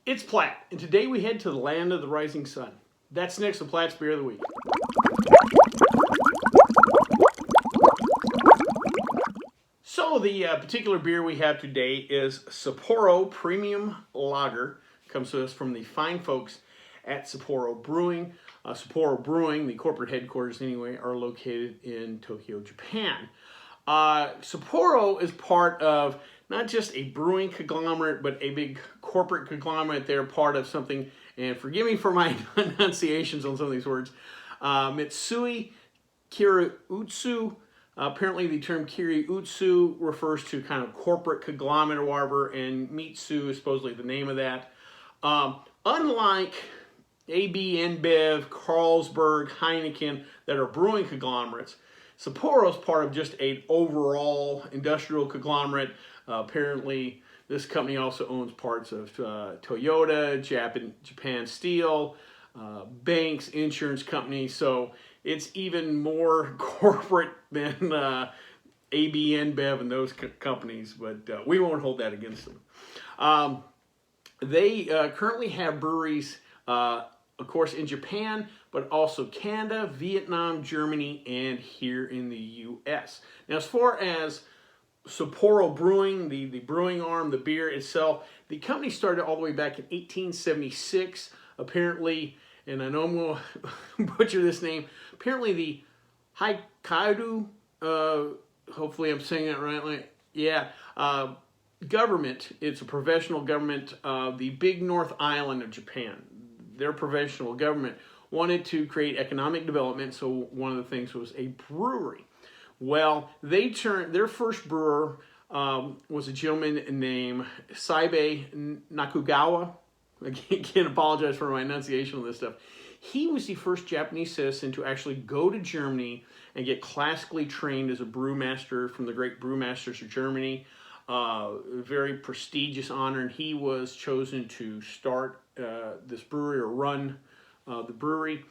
It's Platt, and today we head to the land of the rising sun. That's next to Platt's Beer of the Week. So the particular beer we have today is Sapporo Premium Lager. Comes to us from the fine folks at Sapporo Brewing. Sapporo Brewing, the corporate headquarters anyway, are located in Tokyo, Japan. Sapporo is part of not just a brewing conglomerate, but a big corporate conglomerate. They're part of something, and forgive me for my enunciations on some of these words, Mitsui Kiriutsu. Apparently the term Kiriutsu refers to kind of corporate conglomerate or whatever, and Mitsu is supposedly the name of that. Unlike AB InBev, Carlsberg, Heineken that are brewing conglomerates, Sapporo is part of just an overall industrial conglomerate. Apparently this company also owns parts of Toyota, Japan Steel, banks, insurance companies, so it's even more corporate than AB InBev and those companies, but we won't hold that against them. They currently have breweries, of course, in Japan, but also Canada, Vietnam, Germany, and here in the U.S. Now, as far as Sapporo Brewing, the brewing arm, the beer itself, the company started all the way back in 1876. Apparently, and I know I'm going to butcher this name, apparently the Kaiuchi, hopefully I'm saying that right, yeah, government, it's a professional government of the big North Island of Japan. Their professional government wanted to create economic development, so one of the things was a brewery. Well, their first brewer was a gentleman named Saibe Nakagawa. I can't apologize for my enunciation on this stuff. He was the first Japanese citizen to actually go to Germany and get classically trained as a brewmaster from the great brewmasters of Germany. Very prestigious honor, and he was chosen to start this brewery or run the brewery.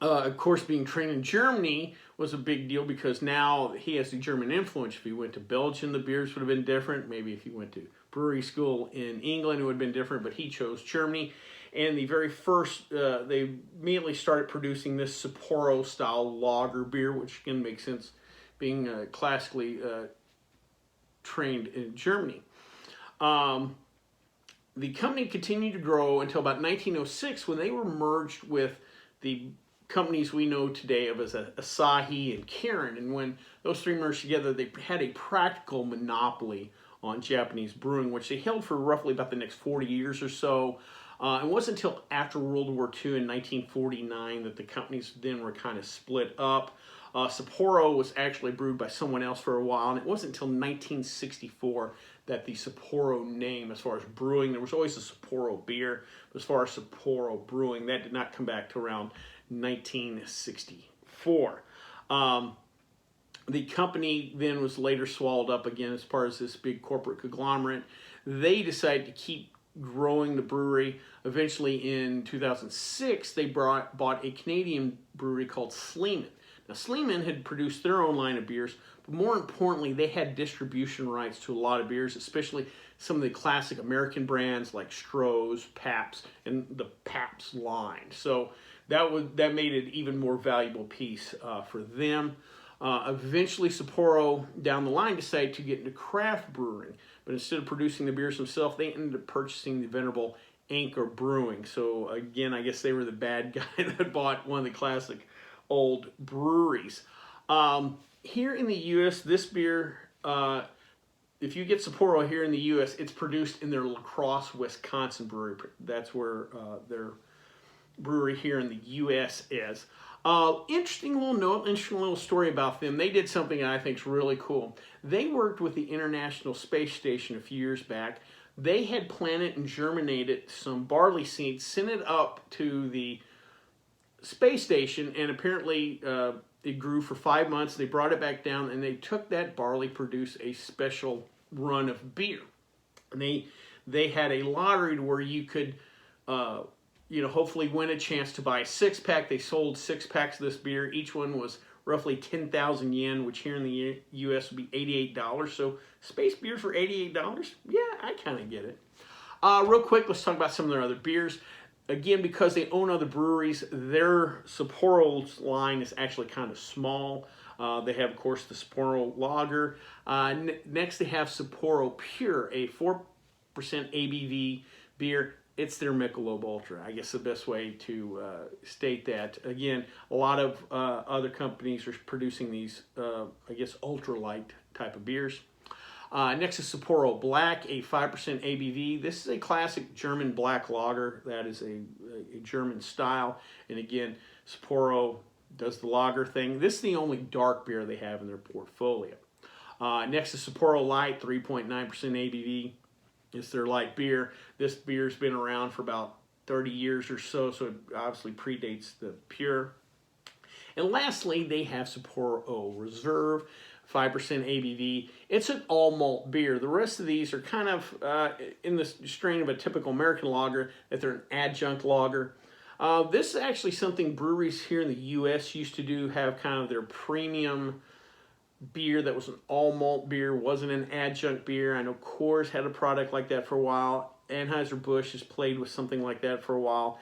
Of course, being trained in Germany was a big deal because now he has the German influence. If he went to Belgium, the beers would have been different. Maybe if he went to brewery school in England, it would have been different, but he chose Germany. And the very first, they immediately started producing this Sapporo-style lager beer, which again makes sense, being classically trained in Germany. The company continued to grow until about 1906 when they were merged with the companies we know today of as Asahi and Kirin. And when those three merged together, they had a practical monopoly on Japanese brewing, which they held for roughly about the next 40 years or so. It wasn't until after World War II in 1949 that the companies then were kind of split up. Sapporo was actually brewed by someone else for a while, and it wasn't until 1964 that the Sapporo name, as far as brewing, there was always a Sapporo beer, but as far as Sapporo Brewing, that did not come back to around 1964. The company then was later swallowed up again as part of this big corporate conglomerate. They decided to keep growing the brewery. Eventually in 2006, they bought a Canadian brewery called Sleeman. Now, Sleeman had produced their own line of beers, but more importantly, they had distribution rights to a lot of beers, especially some of the classic American brands like Stroh's, Pabst, and the Pabst line. So that made it an even more valuable piece for them. Eventually, Sapporo, down the line, decided to get into craft brewing, but instead of producing the beers themselves, they ended up purchasing the venerable Anchor Brewing. So again, I guess they were the bad guy that bought one of the classic old breweries. Here in the U.S., this beer, if you get Sapporo here in the U.S., it's produced in their La Crosse, Wisconsin brewery. That's where their brewery here in the U.S. is. Interesting little note, interesting little story about them. They did something that I think is really cool. They worked with the International Space Station a few years back. They had planted and germinated some barley seeds, sent it up to the space station, and apparently it grew for 5 months. They brought it back down, and they took that barley, produced a special run of beer. And they had a lottery to where you could hopefully win a chance to buy a 6-pack. They sold 6 packs of this beer. Each one was roughly 10,000 yen, which here in the U.S. would be $88. So space beer for $88? Yeah, I kind of get it. Real quick, let's talk about some of their other beers. Again, because they own other breweries, their Sapporo's line is actually kind of small. They have, of course, the Sapporo Lager. Next, they have Sapporo Pure, a 4% ABV beer. It's their Michelob Ultra. I guess the best way to state that. Again, a lot of other companies are producing these, I guess, ultra-light type of beers. Next is Sapporo Black, a 5% ABV. This is a classic German black lager. That is a German style. And again, Sapporo does the lager thing. This is the only dark beer they have in their portfolio. Next is Sapporo Light, 3.9% ABV. It's their light beer. This beer's been around for about 30 years or so, so it obviously predates the Pure. And lastly, they have Sapporo Reserve, 5% ABV. It's an all malt beer. The rest of these are kind of in the strain of a typical American lager, that they're an adjunct lager. This is actually something breweries here in the U.S. used to do, have kind of their premium beer that was an all malt beer, wasn't an adjunct beer. I know Coors had a product like that for a while. Anheuser-Busch has played with something like that for a while.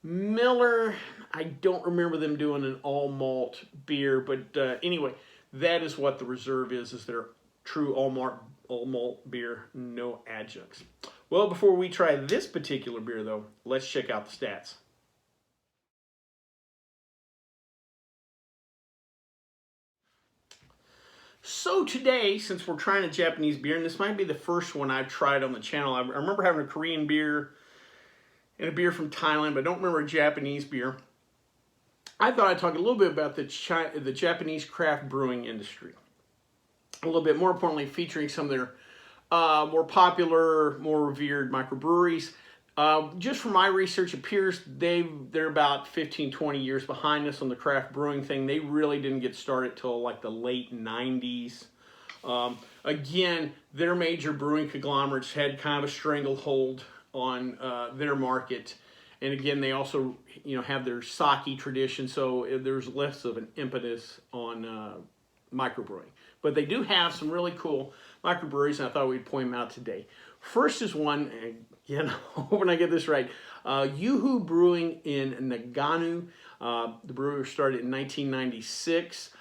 Miller, I don't remember them doing an all malt beer, but anyway, that is what the Reserve is their true all malt beer, no adjuncts. Well, before we try this particular beer though, let's check out the stats. So today, since we're trying a Japanese beer, and this might be the first one I've tried on the channel, I remember having a Korean beer and a beer from Thailand, but I don't remember a Japanese beer. I thought I'd talk a little bit about the Japanese craft brewing industry. A little bit more importantly, featuring some of their more popular, more revered microbreweries. Just from my research, it appears they're about 15, 20 years behind us on the craft brewing thing. They really didn't get started till like the late 90s. Again, their major brewing conglomerates had kind of a stranglehold on their market. And again, they also, have their sake tradition, so there's less of an impetus on microbrewing. But they do have some really cool microbreweries, and I thought we'd point them out today. First is one, again, hoping I get this right, Yuhu Brewing in Nagano. The brewery started in 1996.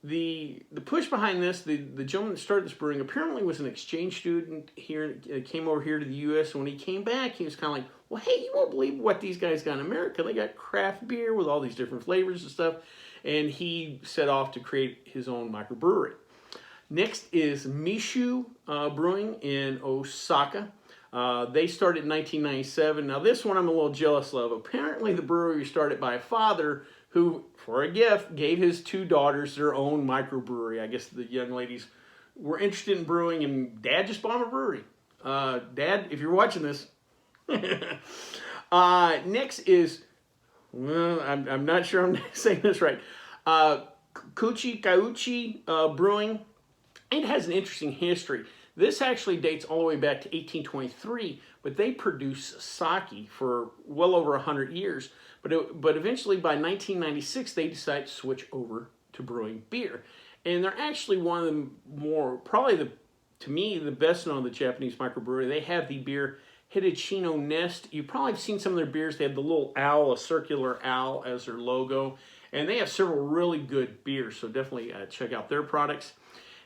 The push behind this, the gentleman that started this brewing apparently was an exchange student here, came over here to the U.S. And when he came back, he was kind of like, well, hey, you won't believe what these guys got in America. They got craft beer with all these different flavors and stuff. And he set off to create his own microbrewery. Next is Mishu Brewing in Osaka. They started in 1997. Now this one I'm a little jealous of. Apparently the brewery was started by a father who, for a gift, gave his two daughters their own microbrewery. I guess the young ladies were interested in brewing, and Dad just bought them a brewery. Dad, if you're watching this. Next is, well, I'm not sure I'm saying this right. Kuchi, Kaiuchi Brewing. It has an interesting history. This actually dates all the way back to 1823, but they produce sake for well over 100 years. But eventually, by 1996, they decided to switch over to brewing beer. And they're actually one of the more, probably to me, the best known of the Japanese microbrewery. They have the beer Hitachino Nest. You've probably seen some of their beers. They have the little owl, a circular owl as their logo. And they have several really good beers, so definitely check out their products.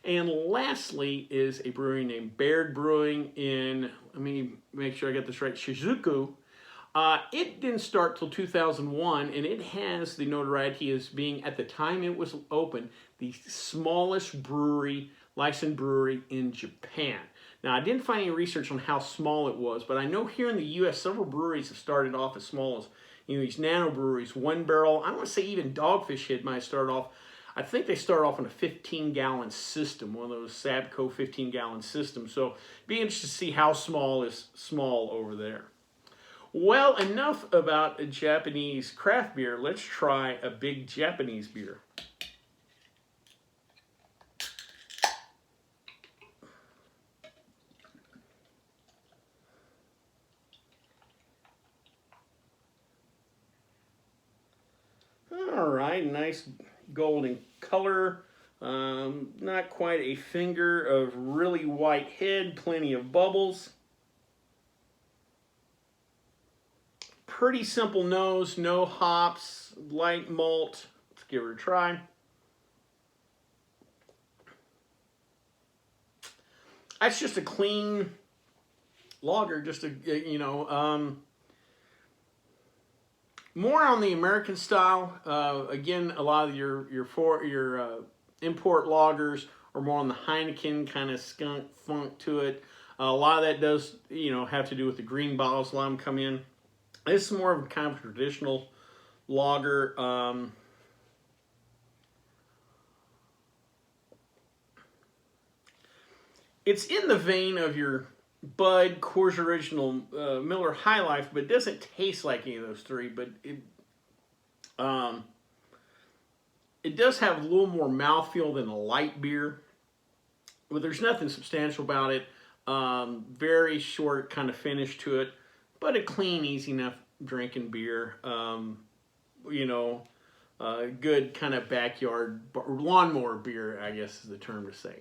And lastly is a brewery named Baird Brewing in, let me make sure I got this right, Shizuku. It didn't start till 2001, and it has the notoriety as being, at the time it was open, the smallest brewery, licensed brewery in Japan. Now, I didn't find any research on how small it was, but I know here in the U.S., several breweries have started off as small as, these nano breweries, one barrel. I want to say even Dogfish Head might start off. I think they start off on a 15-gallon system, one of those Sabco 15-gallon systems. So be interested to see how small is small over there. Well, enough about a Japanese craft beer. Let's try a big Japanese beer. All right, nice golden color. Not quite a finger of really white head, plenty of bubbles. Pretty simple nose, no hops, light malt. Let's give it a try. That's just a clean lager, just a, you know, more on the American style. Again, a lot of your import lagers are more on the Heineken kind of skunk funk to it. A lot of that does, you know, have to do with the green bottles a lot of them come in. This is more of a kind of traditional lager. It's in the vein of your Bud, Coors Original, Miller High Life, but it doesn't taste like any of those three. But it does have a little more mouthfeel than a light beer. But there's nothing substantial about it. Very short kind of finish to it, but a clean, easy enough drinking beer. You know, good kind of backyard lawnmower beer, I guess is the term to say.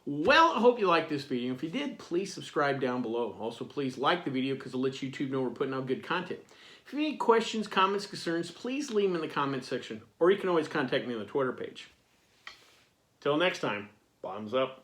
Well, I hope you liked this video. If you did, please subscribe down below. Also, please like the video because it lets YouTube know we're putting out good content. If you have any questions, comments, concerns, please leave them in the comment section, or you can always contact me on the Twitter page. Till next time, bottoms up.